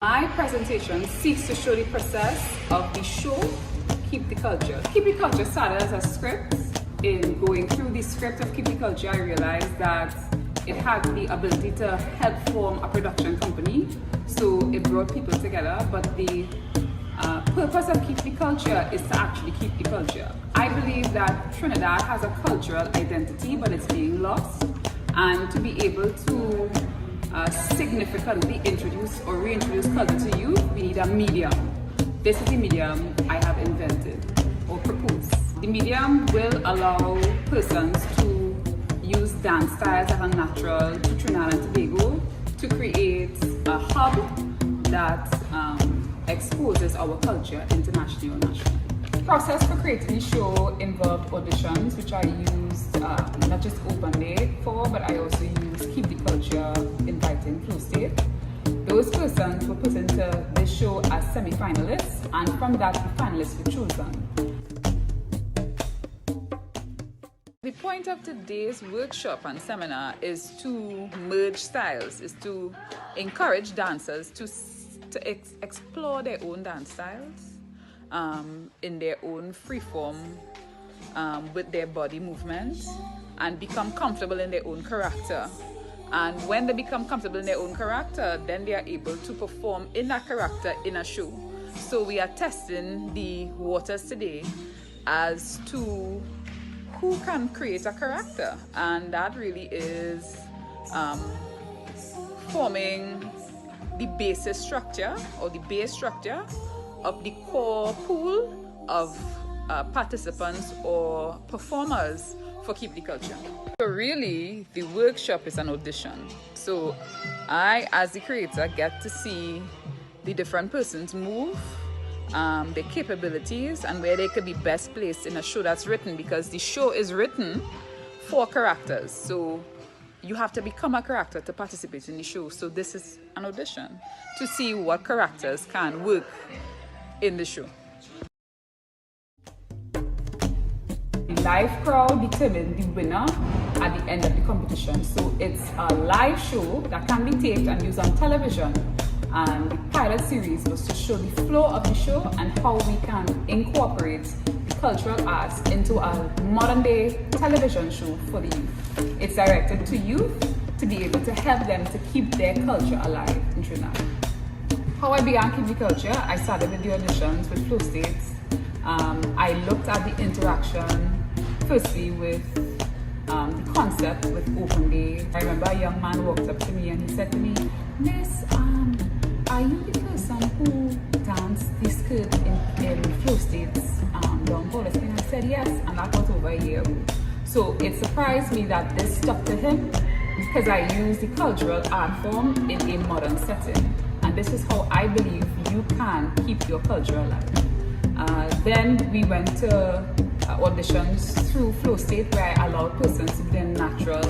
My presentation seeks to show the process of the show, Keep the Culture. Keep the Culture started as a script. In going through the script of Keep the Culture, I realized that it had the ability to help form a production company. So it brought people together, but the purpose of Keep the Culture is to actually keep the culture. I believe that Trinidad has a cultural identity, but it's being lost. And to be able to significantly introduce or reintroduce culture to youth, we need a medium. This is the medium I have invented or proposed. The medium will allow persons to use dance styles that are natural to Trinidad and Tobago to create a hub that exposes our culture internationally or nationally. The process for creating the show involved auditions, which I used not just Open Day for, but I also used Keep the Culture inviting Flow State. Those persons were put into this show as semi-finalists, and from that the finalists were chosen. The point of today's workshop and seminar is to merge styles, is to encourage dancers to explore their own dance styles in their own free form with their body movements and become comfortable in their own character. And when they become comfortable in their own character, then they are able to perform in that character in a show. So we are testing the waters today as to who can create a character, and that really is forming the basis structure or the base structure of the core pool of participants or performers for Keep the Culture. So really, the workshop is an audition. So I, as the creator, get to see the different persons move, their capabilities, and where they could be best placed in a show that's written, because the show is written for characters. So you have to become a character to participate in the show. So this is an audition to see what characters can work in the show. The live crowd determined the winner at the end of the competition. So it's a live show that can be taped and used on television. And the pilot series was to show the flow of the show and how we can incorporate the cultural arts into a modern day television show for the youth. It's directed to youth to be able to help them to keep their culture alive in Trinidad. How I began Keep the Culture, I started with the auditions with Flow States. I looked at the interaction firstly with the concept with Open Day. I remember a young man walked up to me and he said to me, "Miss, are you the person who danced the skirt in Flow States down Paulus?" And I said yes, and that was over a year ago. So it surprised me that this stuck to him because I used the cultural art form in a modern setting. And this is how I believe you can keep your culture alive. Then we went to auditions through Flow State, where I allowed persons to do natural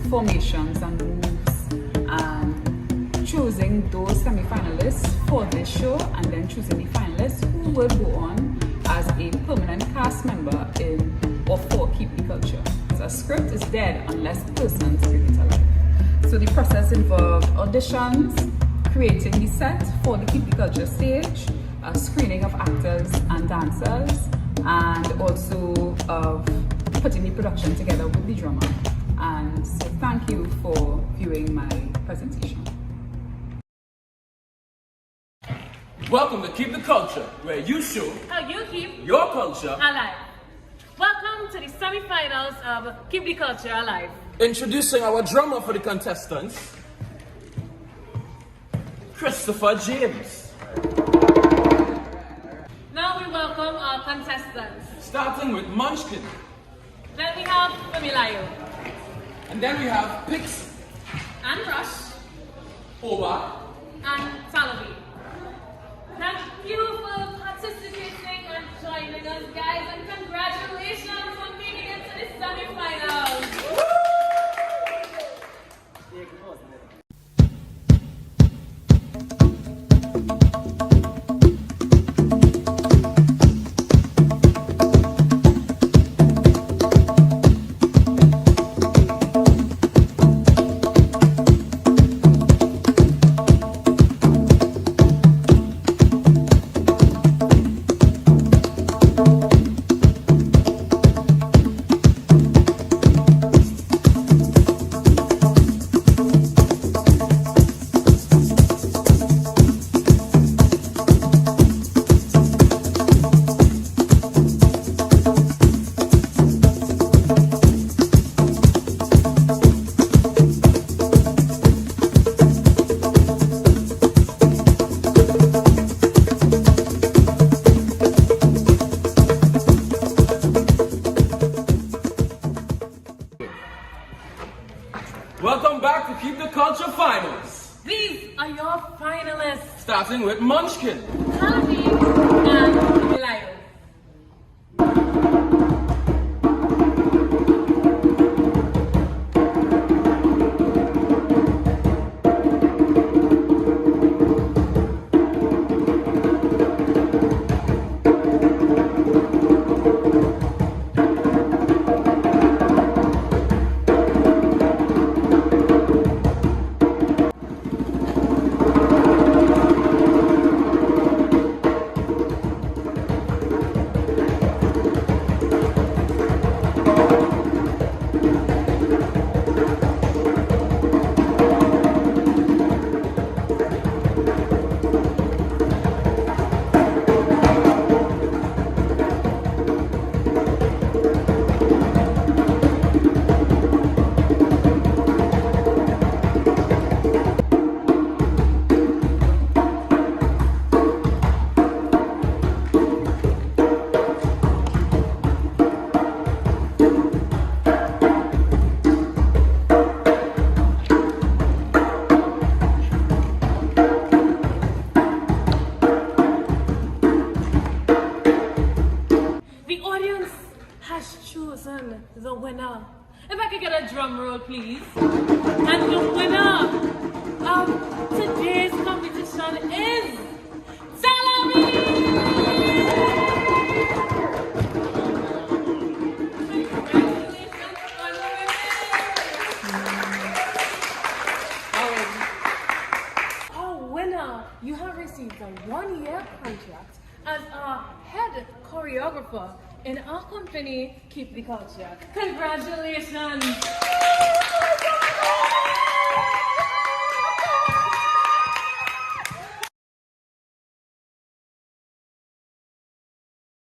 formations and moves, and choosing those semi-finalists for this show, and then choosing the finalists who will go on as a permanent cast member in or for Keep the Culture. So a script is dead unless persons bring it alive. So the process involved auditions, creating the set for the Keep the Culture stage, a screening of actors and dancers, and also of putting the production together with the drummer. And so thank you for viewing my presentation. Welcome to Keep the Culture, where you show how you keep your culture alive. Welcome to the semi-finals of Keep the Culture Alive. Introducing our drummer for the contestants, Christopher James. Now we welcome our contestants. Starting with Munchkin. Then we have Familayo. And then we have Pix, And Rush. Oba, And Salavi. Thank you for participating and joining us, guys, and congratulations on making it to the semi-finals. starting with Munchkin. Canopy and Goliath. Chosen the winner. If I could get a drum roll, please. And the winner of today's competition is Salami! Congratulations on winning! Our winner, you have received a 1-year contract as our head choreographer in our company, Keep the Culture. Congratulations!